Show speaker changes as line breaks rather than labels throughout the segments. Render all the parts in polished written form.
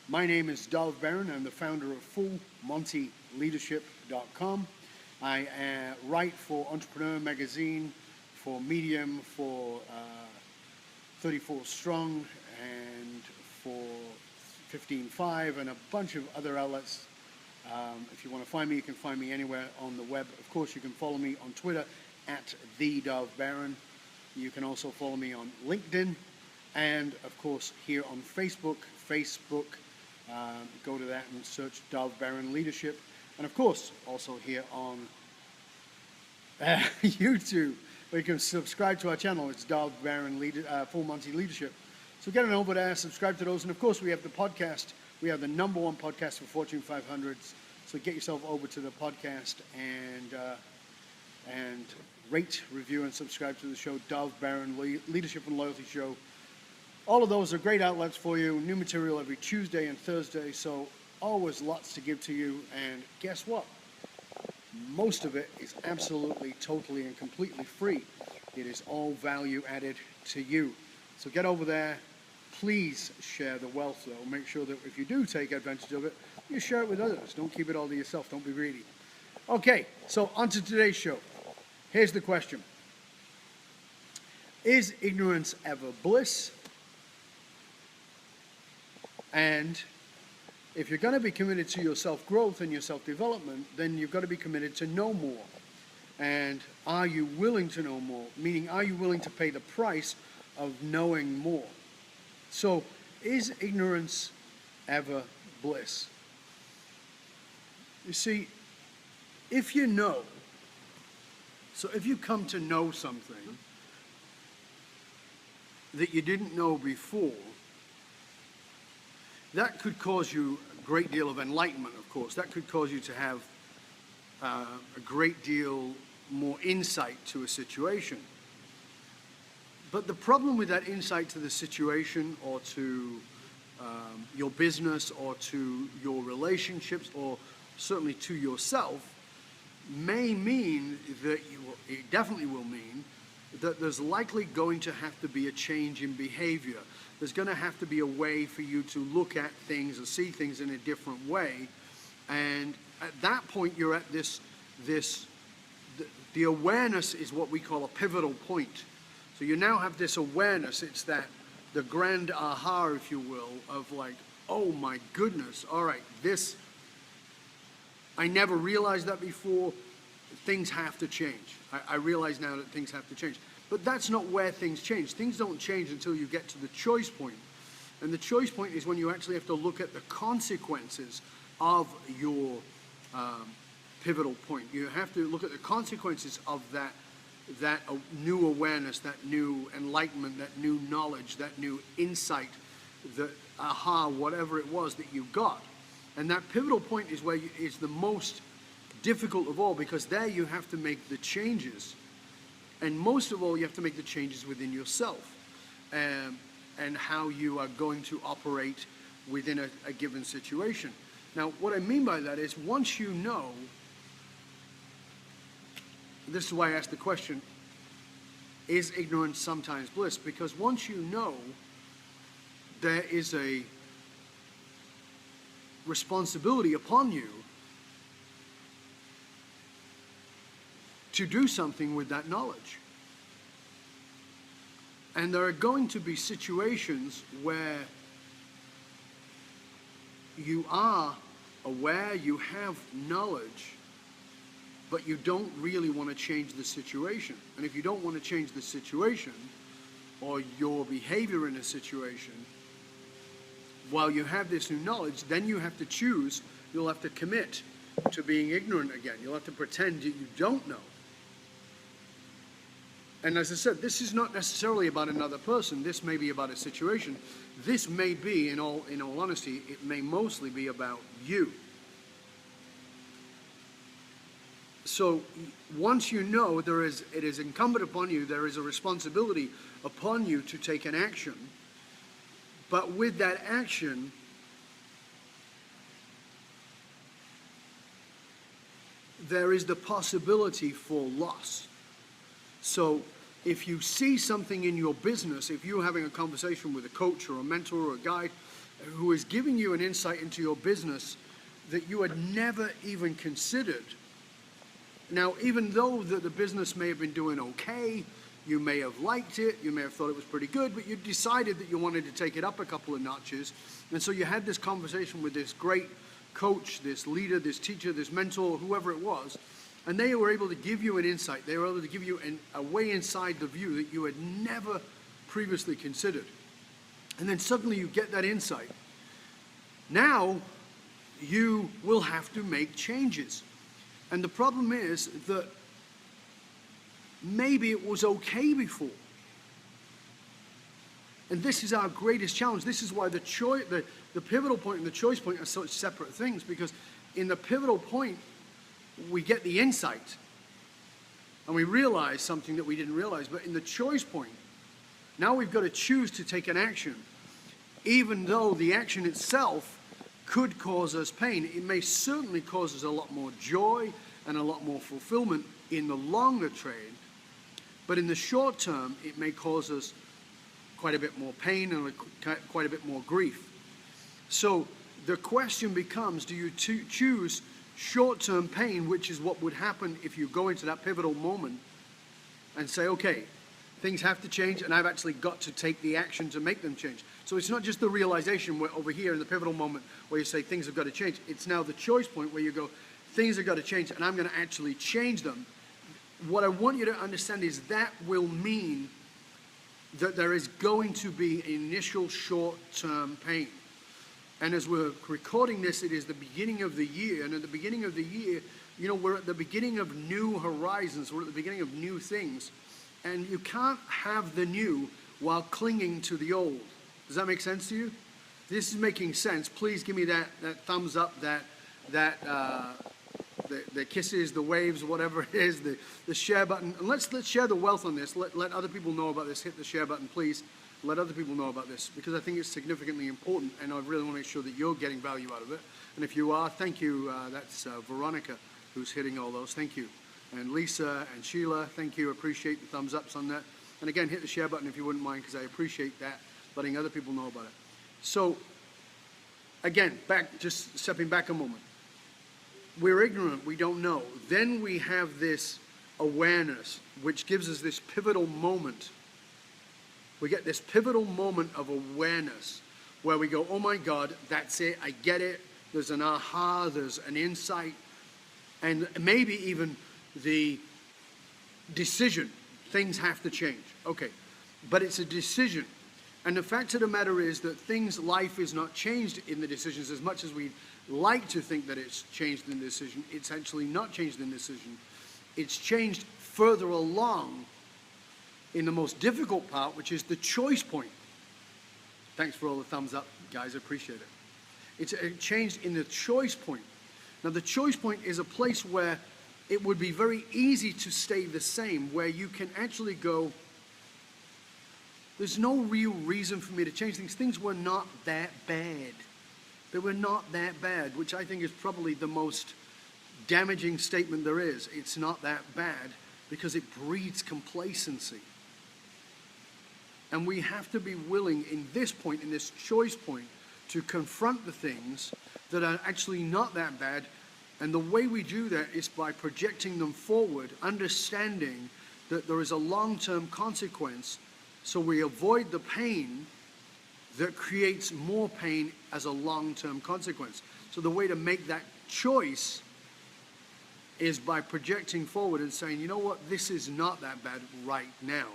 My name is Dov Barron. I'm the founder of FullMontyLeadership.com. I write for Entrepreneur Magazine, for Medium, for 34 Strong, and for 15.5, and a bunch of other outlets. If you want to find me, you can find me anywhere on the web. Of course, you can follow me on Twitter at @TheDovBaron. You can also follow me on LinkedIn, and of course here on Facebook. Go to that and search Dov Baron Leadership, and of course also here on YouTube, where you can subscribe to our channel. It's Dov Baron Full Monty Leadership. So get on over there, subscribe to those, and of course we have the podcast. We have the #1 podcast for Fortune 500s. So get yourself over to the podcast and rate, review, and subscribe to the show, Dov Baron Leadership and Loyalty Show. All of those are great outlets for you. New material every Tuesday and Thursday, so always lots to give to you. And guess what? Most of it is absolutely, totally, and completely free. It is all value added to you. So get over there. Please share the wealth, though. Make sure that if you do take advantage of it, you share it with others. Don't keep it all to yourself. Don't be greedy. Okay, so on to today's show. Here's the question. Is ignorance ever bliss? And if you're going to be committed to your self-growth and your self-development, then you've got to be committed to know more. And are you willing to know more? Meaning, are you willing to pay the price of knowing more? So, is ignorance ever bliss? You see, if you know, so if you come to know something that you didn't know before, that could cause you a great deal of enlightenment, of course. That could cause you to have a great deal more insight to a situation. But the problem with that insight to the situation, or to your business, or to your relationships, or certainly to yourself, may mean that it definitely will mean that there's likely going to have to be a change in behavior. There's going to have to be a way for you to look at things or see things in a different way. And at that point, you're at the awareness is what we call a pivotal point. So you now have this awareness. It's the grand aha, if you will, of like, oh my goodness, all right, I never realized that before. Things have to change. I realize now that things have to change. But that's not where things change. Things don't change until you get to the choice point. And the choice point is when you actually have to look at the consequences of your pivotal point. You have to look at the consequences of that new awareness, that new enlightenment, that new knowledge, that new insight, the aha, whatever it was that you got. And that pivotal point is where is the most difficult of all, because there you have to make the changes. And most of all, you have to make the changes within yourself, and how you are going to operate within a given situation. Now, what I mean by that is, once you know, this is why I asked the question, is ignorance sometimes bliss? Because once you know, there is a responsibility upon you to do something with that knowledge. And there are going to be situations where you are aware, you have knowledge, but you don't really want to change the situation. And if you don't want to change the situation, or your behavior in a situation, while you have this new knowledge, then you have to choose, you'll have to commit to being ignorant again. You'll have to pretend that you don't know. And as I said, this is not necessarily about another person. This may be about a situation. This may be, in all honesty, it may mostly be about you. So once you know it is incumbent upon you, there is a responsibility upon you to take an action. But with that action, there is the possibility for loss. So if you see something in your business, if you're having a conversation with a coach or a mentor or a guide, who is giving you an insight into your business that you had never even considered. Now, even though the business may have been doing okay, you may have liked it, you may have thought it was pretty good, but you decided that you wanted to take it up a couple of notches. And so you had this conversation with this great coach, this leader, this teacher, this mentor, whoever it was, and they were able to give you an insight. They were able to give you a way inside the view that you had never previously considered. And then suddenly you get that insight. Now you will have to make changes. And the problem is that maybe it was okay before. And this is our greatest challenge. This is why the pivotal point and the choice point are such separate things, because in the pivotal point, we get the insight and we realize something that we didn't realize. But in the choice point, now we've got to choose to take an action, even though the action itself could cause us pain. It may certainly cause us a lot more joy and a lot more fulfillment in the longer trade, but in the short term, it may cause us quite a bit more pain and quite a bit more grief. So the question becomes, do you choose short-term pain, which is what would happen if you go into that pivotal moment and say, okay, things have to change, and I've actually got to take the action to make them change. So it's not just the realization where over here in the pivotal moment where you say things have got to change. It's now the choice point where you go, things have got to change, and I'm going to actually change them. What I want you to understand is that will mean that there is going to be initial short-term pain. And as we're recording this, it is the beginning of the year, and at the beginning of the year, you know, we're at the beginning of new horizons, we're at the beginning of new things. And you can't have the new while clinging to the old. Does that make sense to you? This is making sense. Please give me that thumbs up, the kisses, the waves, whatever it is, the share button. And let's share the wealth on this. Let other people know about this. Hit the share button, please. Let other people know about this, because I think it's significantly important, and I really want to make sure that you're getting value out of it. And if you are, thank you. That's Veronica who's hitting all those. Thank you. And Lisa and Sheila, thank you. Appreciate the thumbs ups on that. And again, hit the share button if you wouldn't mind, because I appreciate that, letting other people know about it. So, again, just stepping back a moment. We're ignorant, we don't know. Then we have this awareness, which gives us this pivotal moment. We get this pivotal moment of awareness where we go, oh my God, that's it, I get it. There's an aha, there's an insight, and maybe even the decision. Things have to change. Okay, but it's a decision. And the fact of the matter is that life is not changed in the decisions as much as we'd like to think that it's changed in the decision. It's actually not changed in the decision. It's changed further along in the most difficult part, which is the choice point. Thanks for all the thumbs up, guys. I appreciate it. It's changed in the choice point. Now, the choice point is a place where it would be very easy to stay the same, where you can actually go, there's no real reason for me to change things. Things were not that bad. They were not that bad, which I think is probably the most damaging statement there is. It's not that bad, because it breeds complacency. And we have to be willing in this point, in this choice point, to confront the things that are actually not that bad. And the way we do that is by projecting them forward, understanding that there is a long-term consequence, so we avoid the pain that creates more pain as a long-term consequence. So the way to make that choice is by projecting forward and saying, you know what, this is not that bad right now.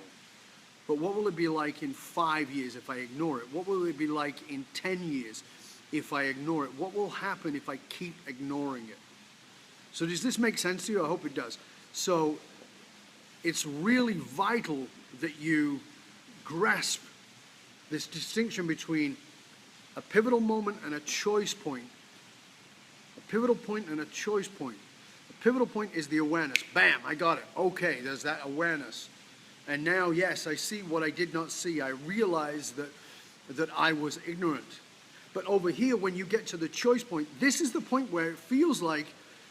But what will it be like in 5 years if I ignore it? What will it be like in 10 years if I ignore it? What will happen if I keep ignoring it? So does this make sense to you? I hope it does. So it's really vital that you grasp this distinction between a pivotal moment and a choice point. A pivotal point and a choice point. A pivotal point is the awareness. Bam, I got it. Okay, there's that awareness. And now, yes, I see what I did not see. I realize that I was ignorant. But over here, when you get to the choice point, this is the point where it feels like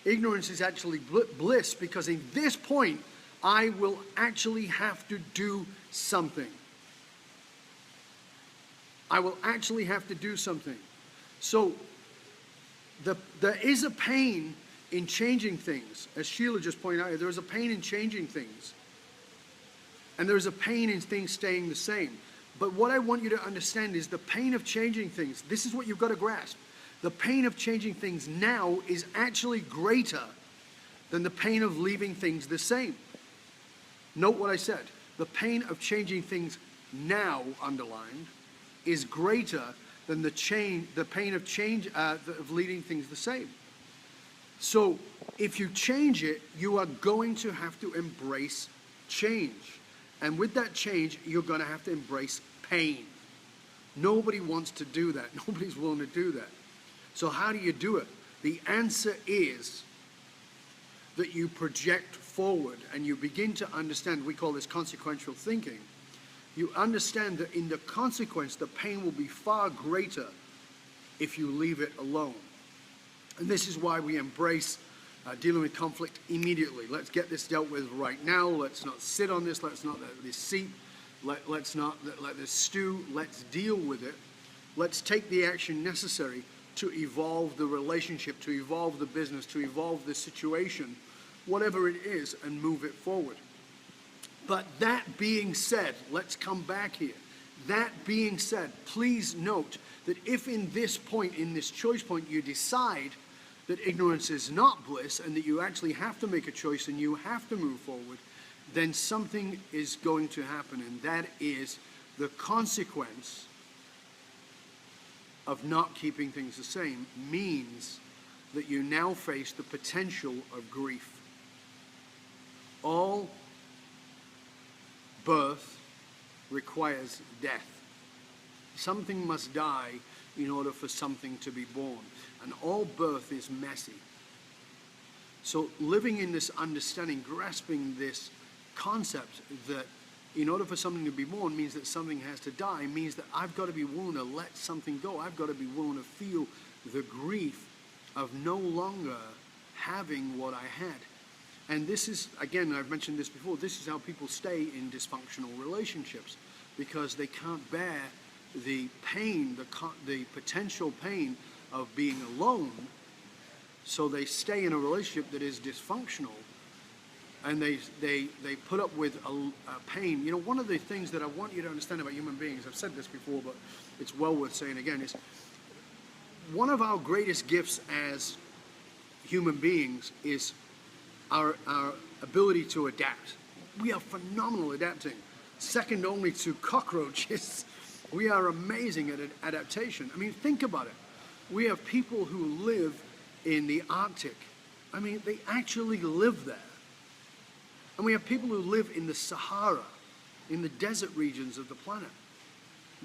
ignorance is actually bliss, because in this point, I will actually have to do something. I will actually have to do something. So there is a pain in changing things. As Sheila just pointed out, there is a pain in changing things. And there is a pain in things staying the same. But what I want you to understand is the pain of changing things. This is what you've got to grasp. The pain of changing things now is actually greater than the pain of leaving things the same. Note what I said. The pain of changing things now, underlined, is greater than the pain of leaving things the same. So if you change it, you are going to have to embrace change. And with that change, you're going to have to embrace pain. Nobody wants to do that. Nobody's willing to do that. So how do you do it? The answer is that you project forward and you begin to understand, we call this consequential thinking. You understand that in the consequence, the pain will be far greater if you leave it alone. And this is why we embrace dealing with conflict immediately. Let's get this dealt with right now. Let's not sit on this. Let's not let this seep. Let's not let this stew. Let's deal with it. Let's take the action necessary to evolve the relationship, to evolve the business, to evolve the situation, whatever it is, and move it forward. But that being said, let's come back here. That being said, please note that if in this point, in this choice point, you decide that ignorance is not bliss and that you actually have to make a choice and you have to move forward, then something is going to happen, and that is the consequence of not keeping things the same means that you now face the potential of grief. All birth requires death. Something must die in order for something to be born. And all birth is messy. So living in this understanding, grasping this concept that in order for something to be born means that something has to die, means that I've got to be willing to let something go. I've got to be willing to feel the grief of no longer having what I had. And this is, again, I've mentioned this before, this is how people stay in dysfunctional relationships, because they can't bear the pain, the potential pain of being alone, so they stay in a relationship that is dysfunctional, and they put up with a pain. You know, one of the things that I want you to understand about human beings, I've said this before, but it's well worth saying again, is one of our greatest gifts as human beings is our ability to adapt. We are phenomenal adapting, second only to cockroaches. We are amazing at adaptation. I mean, think about it. We have people who live in the Arctic. I mean, they actually live there. And we have people who live in the Sahara, in the desert regions of the planet.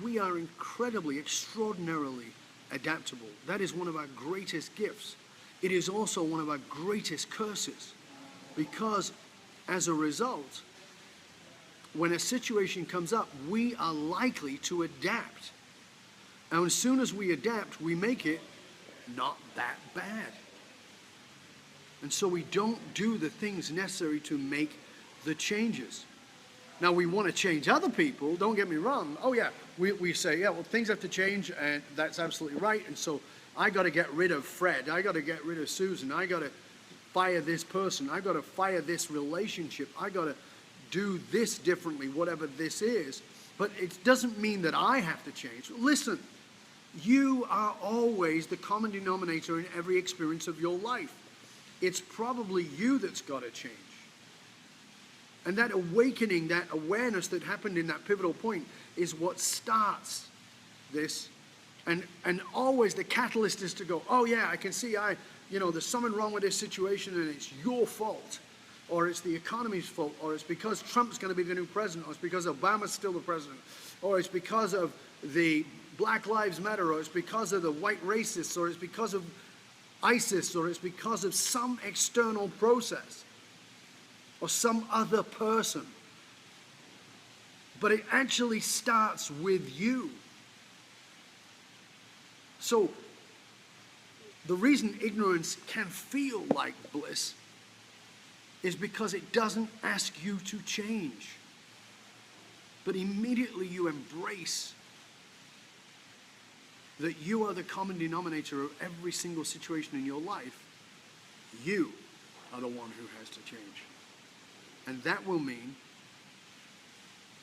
We are incredibly, extraordinarily adaptable. That is one of our greatest gifts. It is also one of our greatest curses, because as a result, when a situation comes up, we are likely to adapt. And as soon as we adapt, we make it not that bad. And so we don't do the things necessary to make the changes. Now, we want to change other people, don't get me wrong. Oh yeah, we say, yeah, well, things have to change, and that's absolutely right. And so I got to get rid of Fred. I got to get rid of Susan. I got to fire this person. I got to fire this relationship. I got to do this differently, whatever this is. But it doesn't mean that I have to change. Listen, you are always the common denominator in every experience of your life. It's probably you that's got to change. And that awakening, that awareness that happened in that pivotal point is what starts this. And always the catalyst is to go, oh yeah, I can see there's something wrong with this situation and it's your fault. Or it's the economy's fault. Or it's because Trump's going to be the new president. Or it's because Obama's still the president. Or it's because of the Black Lives Matter. Or it's because of the white racists. Or it's because of ISIS. Or it's because of some external process. Or some other person. But it actually starts with you. So, the reason ignorance can feel like bliss is because it doesn't ask you to change. But immediately you embrace that you are the common denominator of every single situation in your life, you are the one who has to change. And that will mean,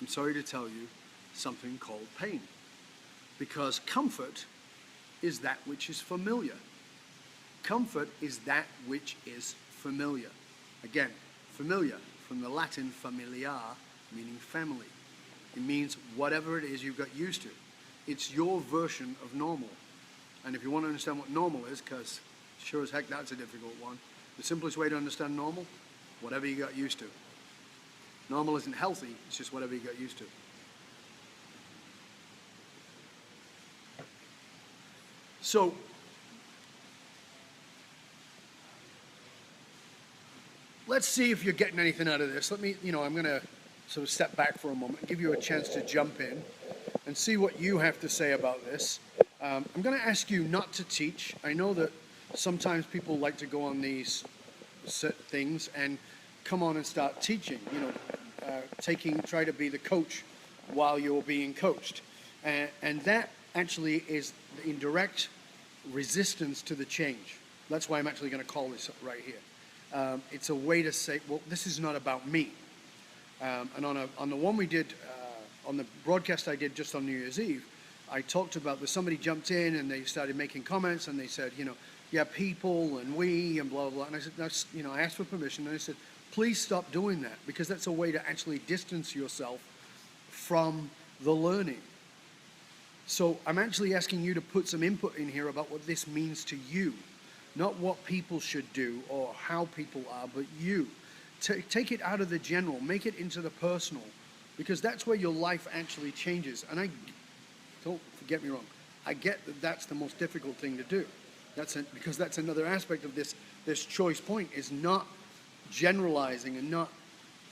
I'm sorry to tell you, something called pain. Because comfort is that which is familiar. Comfort is that which is familiar. Again, familiar, from the Latin familiar, meaning family. It means whatever it is you've got used to. It's your version of normal. And if you want to understand what normal is, because sure as heck that's a difficult one, the simplest way to understand normal, whatever you got used to. Normal isn't healthy, it's just whatever you got used to. So, let's see if you're getting anything out of this. I'm going to sort of step back for a moment and give you a chance to jump in and see what you have to say about this. I'm going to ask you not to teach. I know that sometimes people like to go on these things and come on and start teaching, try to be the coach while you're being coached. And that actually is in direct resistance to the change. That's why I'm actually going to call this right here. It's a way to say, well, this is not about me. And on the one we did, on the broadcast I did just on New Year's Eve, I talked about that somebody jumped in and they started making comments and they said, yeah, people and we and blah, blah, blah. And I said, that's, I asked for permission and I said, please stop doing that, because that's a way to actually distance yourself from the learning. So I'm actually asking you to put some input in here about what this means to you. Not what people should do or how people are, but you. Take it out of the general, make it into the personal, because that's where your life actually changes. And don't get me wrong, I get that that's the most difficult thing to do. Because that's another aspect of this choice point, is not generalizing and not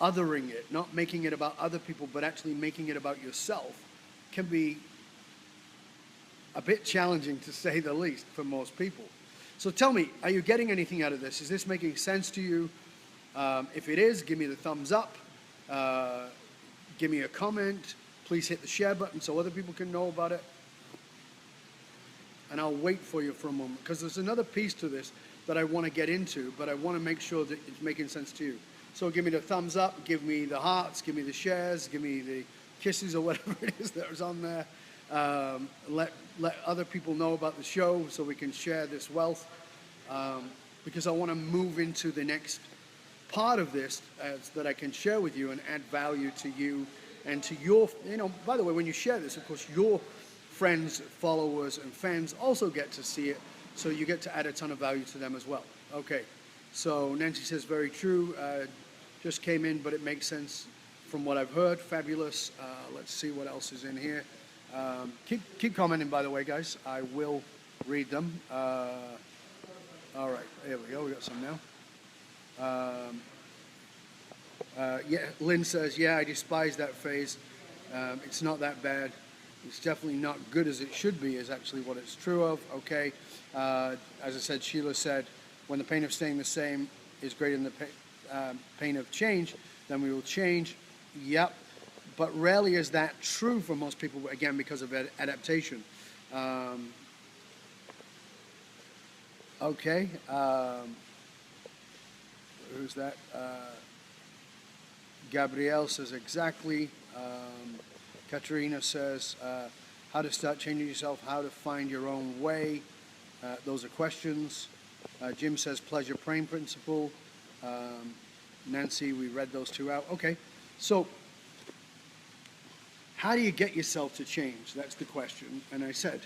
othering it, not making it about other people, but actually making it about yourself, can be a bit challenging, to say the least, for most people. So tell me, are you getting anything out of this? Is this making sense to you? If it is, give me the thumbs up. Give me a comment. Please hit the share button so other people can know about it. And I'll wait for you for a moment, because there's another piece to this that I want to get into, but I want to make sure that it's making sense to you. So give me the thumbs up, give me the hearts, give me the shares, give me the kisses or whatever it is that is on there. Let other people know about the show so we can share this wealth, because I want to move into the next part of this that I can share with you and add value to you and to your, by the way, when you share this, of course, your friends, followers, and fans also get to see it, so you get to add a ton of value to them as well. Okay, so Nancy says, very true, just came in, but it makes sense from what I've heard. Fabulous. Let's see what else is in here. Keep commenting, by the way, guys. I will read them. All right, there we go. We got some now. Yeah, Lynn says, yeah, I despise that phase. It's not that bad. It's definitely not good as it should be, is actually what it's true of. Okay. As I said, Sheila said, when the pain of staying the same is greater than the pain of change, then we will change. Yep. But rarely is that true for most people, again, because of adaptation. Okay. Who's that? Gabrielle says exactly. Katerina says how to start changing yourself, how to find your own way. Those are questions. Jim says pleasure praying principle. Nancy, we read those two out. Okay. So how do you get yourself to change? That's the question. And I said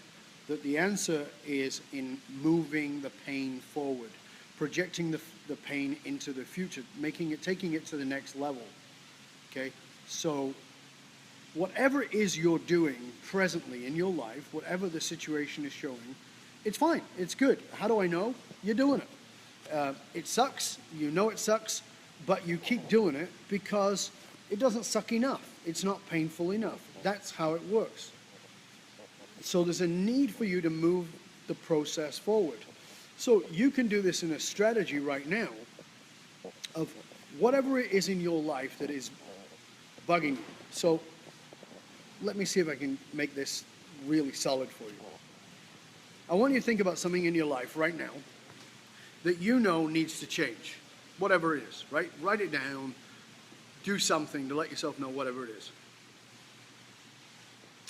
that the answer is in moving the pain forward, projecting the pain into the future, taking it to the next level. Okay? So whatever it is you're doing presently in your life, whatever the situation is showing, it's fine. It's good. How do I know? You're doing it. It sucks. You know it sucks, but you keep doing it because it doesn't suck enough. It's not painful enough. That's how it works. So there's a need for you to move the process forward. So you can do this in a strategy right now of whatever it is in your life that is bugging you. So let me see if I can make this really solid for you. I want you to think about something in your life right now that you know needs to change, whatever it is, right? Write it down, do something to let yourself know whatever it is.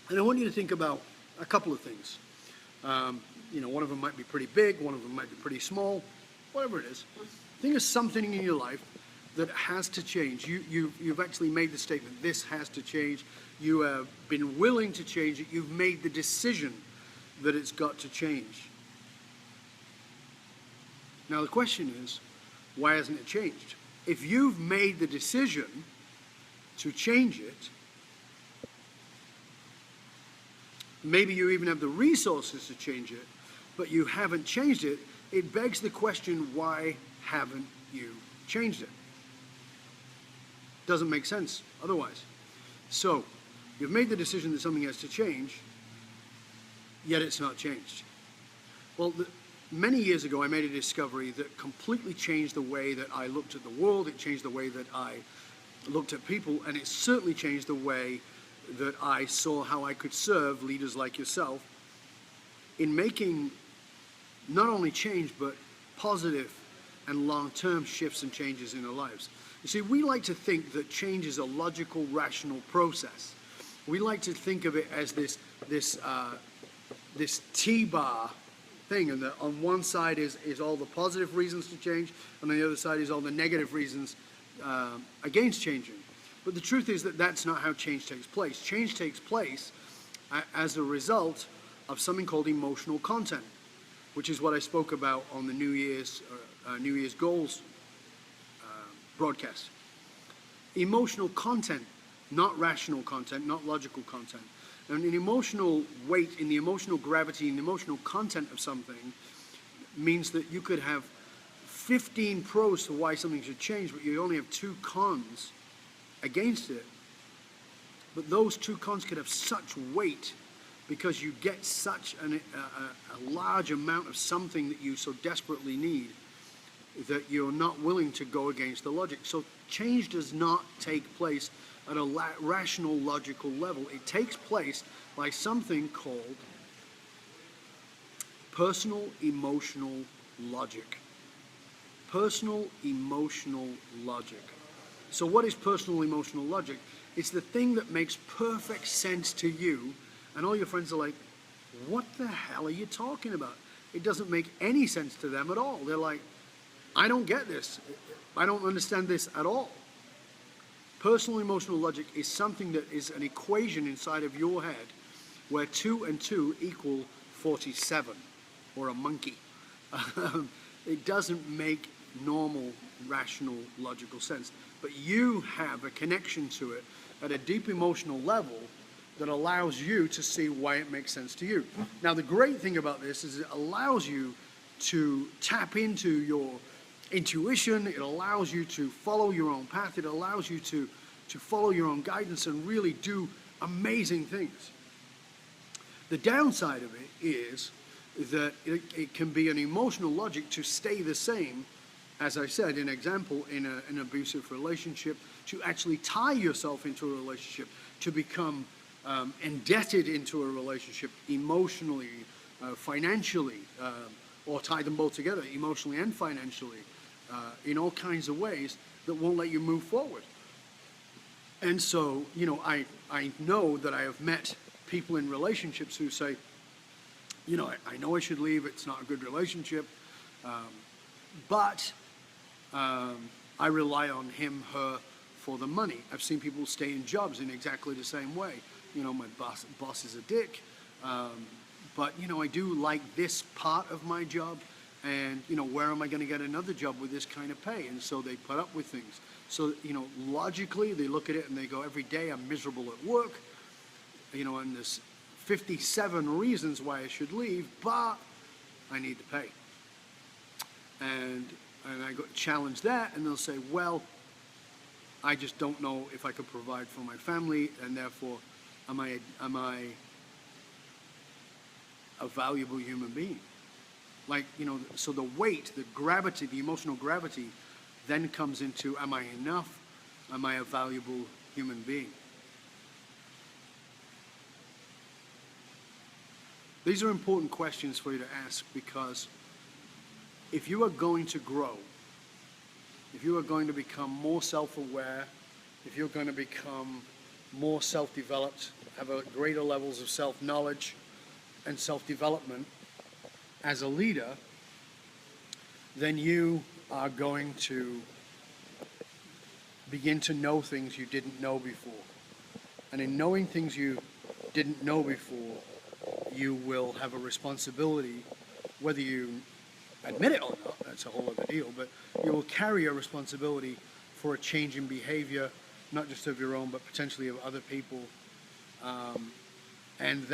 And I want you to think about a couple of things. One of them might be pretty big, one of them might be pretty small, whatever it is. Think of something in your life that has to change. You've actually made the statement, this has to change. You have been willing to change it. You've made the decision that it's got to change. Now the question is, why hasn't it changed? If you've made the decision to change it, maybe you even have the resources to change it, but you haven't changed it, it begs the question, why haven't you changed it? Doesn't make sense otherwise. So, you've made the decision that something has to change, yet it's not changed. Well, many years ago I made a discovery that completely changed the way that I looked at the world, it changed the way that I looked at people, and it certainly changed the way that I saw how I could serve leaders like yourself in making not only change, but positive and long-term shifts and changes in our lives. You see, we like to think that change is a logical, rational process. We like to think of it as this T-bar thing, and on one side is all the positive reasons to change, and on the other side is all the negative reasons against changing. But the truth is that that's not how change takes place. Change takes place as a result of something called emotional content, which is what I spoke about on the New Year's goals broadcast. Emotional content, not rational content, not logical content. And an emotional weight in the emotional gravity and the emotional content of something means that you could have 15 pros to why something should change, but you only have 2 cons against it. But those 2 cons could have such weight because you get such a large amount of something that you so desperately need that you're not willing to go against the logic. So change does not take place at a rational, logical level. It takes place by something called personal emotional logic. Personal emotional logic. So what is personal emotional logic? It's the thing that makes perfect sense to you, and all your friends are like, what the hell are you talking about? It doesn't make any sense to them at all. They're like, I don't get this. I don't understand this at all. Personal emotional logic is something that is an equation inside of your head where 2 and 2 equal 47, or a monkey. It doesn't make normal, rational, logical sense. But you have a connection to it at a deep emotional level that allows you to see why it makes sense to you. Now, the great thing about this is it allows you to tap into your intuition. It allows you to follow your own path. It allows you to follow your own guidance and really do amazing things. The downside of it is that it can be an emotional logic to stay the same, as I said, in example, in an abusive relationship, to actually tie yourself into a relationship, to become indebted into a relationship emotionally, financially, or tie them both together, emotionally and financially, in all kinds of ways that won't let you move forward. And so, I know that I have met people in relationships who say, I know I should leave, it's not a good relationship, but I rely on him, her, for the money. I've seen people stay in jobs in exactly the same way. My boss is a dick, but, I do like this part of my job, and, where am I going to get another job with this kind of pay? And so they put up with things. So, logically, they look at it and they go, every day I'm miserable at work, and there's 57 reasons why I should leave, but I need the pay. And I go challenge that, and they'll say, well, I just don't know if I could provide for my family, and therefore, am I a valuable human being? So the weight, the gravity, the emotional gravity then comes into, am I enough? Am I a valuable human being? These are important questions for you to ask, because if you are going to grow, if you are going to become more self-aware, if you're going to become more self-developed, have a greater levels of self-knowledge and self-development as a leader, then you are going to begin to know things you didn't know before. And in knowing things you didn't know before, you will have a responsibility, whether you admit it or not, that's a whole other deal, but you will carry a responsibility for a change in behavior, not just of your own, but potentially of other people. And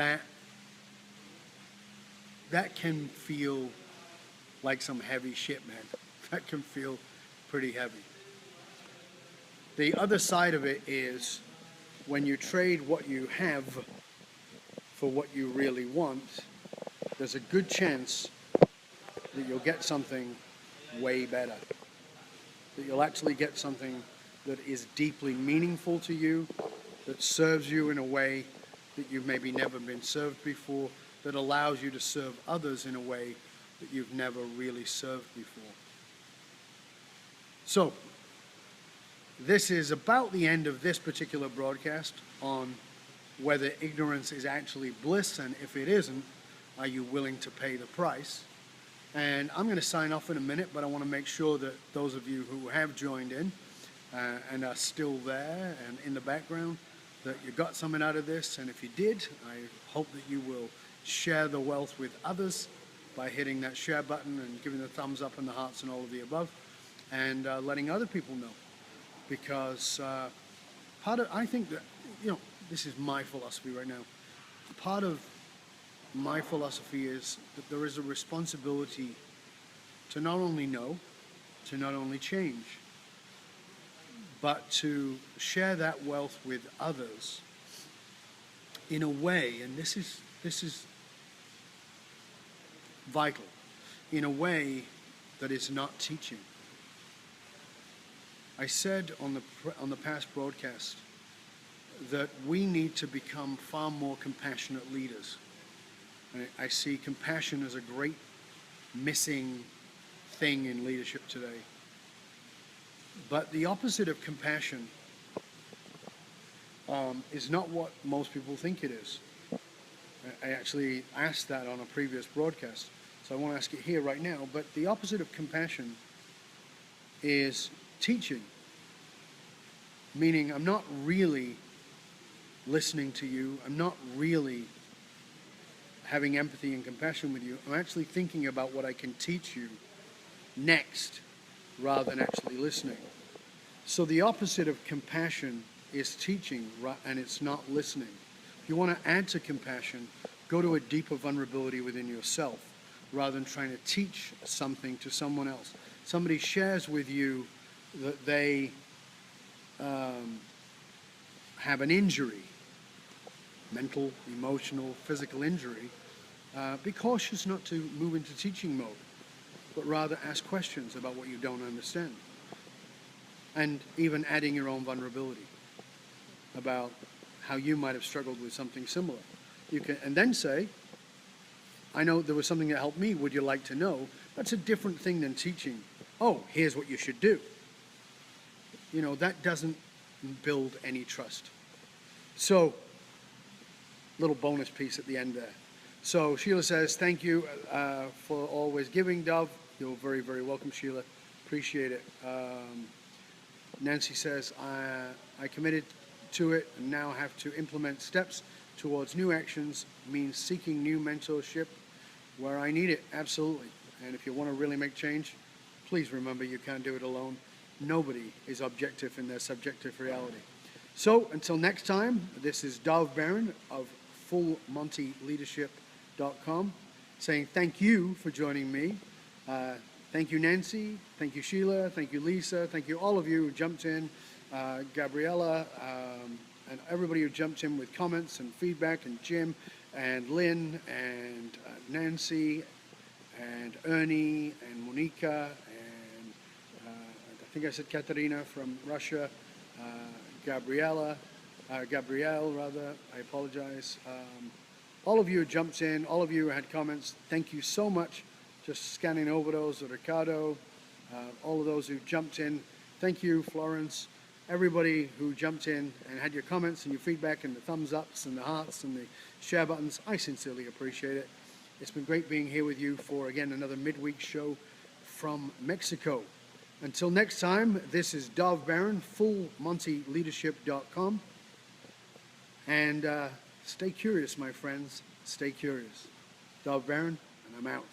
that can feel like some heavy shit, man. That can feel pretty heavy. The other side of it is when you trade what you have for what you really want, there's a good chance that you'll get something way better. That you'll actually get something that is deeply meaningful to you, that serves you in a way that you've maybe never been served before, that allows you to serve others in a way that you've never really served before. So, this is about the end of this particular broadcast on whether ignorance is actually bliss, and if it isn't, are you willing to pay the price? And I'm going to sign off in a minute, but I want to make sure that those of you who have joined in and are still there and in the background, that you got something out of this. And if you did, I hope that you will share the wealth with others by hitting that share button and giving the thumbs up and the hearts and all of the above, and letting other people know. Because I think that, this is my philosophy right now. Part of my philosophy is that there is a responsibility to not only know, to not only change, but to share that wealth with others in a way, and this is vital, in a way that is not teaching. I said on the past broadcast that we need to become far more compassionate leaders. I see compassion as a great missing thing in leadership today. But the opposite of compassion is not what most people think it is. I actually asked that on a previous broadcast, so I won't ask it here right now. But the opposite of compassion is teaching, meaning I'm not really listening to you, I'm not really having empathy and compassion with you, I'm actually thinking about what I can teach you next rather than actually listening. So the opposite of compassion is teaching, and it's not listening. If you want to add to compassion, go to a deeper vulnerability within yourself rather than trying to teach something to someone else. Somebody shares with you that they have an injury, mental, emotional, physical injury. Be cautious not to move into teaching mode, but rather ask questions about what you don't understand. And even adding your own vulnerability about how you might have struggled with something similar. You can, and then say, I know there was something that helped me, would you like to know? That's a different thing than teaching, oh, here's what you should do. That doesn't build any trust. So, little bonus piece at the end there. So Sheila says, thank you for always giving, Dove. You're very, very welcome, Sheila. Appreciate it. Nancy says, I committed to it and now have to implement steps towards new actions, means seeking new mentorship where I need it. Absolutely. And if you want to really make change, please remember you can't do it alone. Nobody is objective in their subjective reality. So until next time, this is Dove Barron of FullMontyLeadership.com saying thank you for joining me. Thank you, Nancy. Thank you, Sheila. Thank you, Lisa. Thank you, all of you who jumped in. Gabriella, and everybody who jumped in with comments and feedback, and Jim, and Lynn, and Nancy, and Ernie, and Monica, and I think I said Katerina from Russia, Gabrielle, I apologize. all of you who jumped in, all of you who had comments, thank you so much. Just scanning over those, Ricardo, all of those who jumped in. Thank you, Florence. Everybody who jumped in and had your comments and your feedback and the thumbs ups and the hearts and the share buttons, I sincerely appreciate it. It's been great being here with you for, again, another midweek show from Mexico. Until next time, this is Dov Baron, fullmontyleadership.com. And stay curious, my friends. Stay curious. Dov Baron, and I'm out.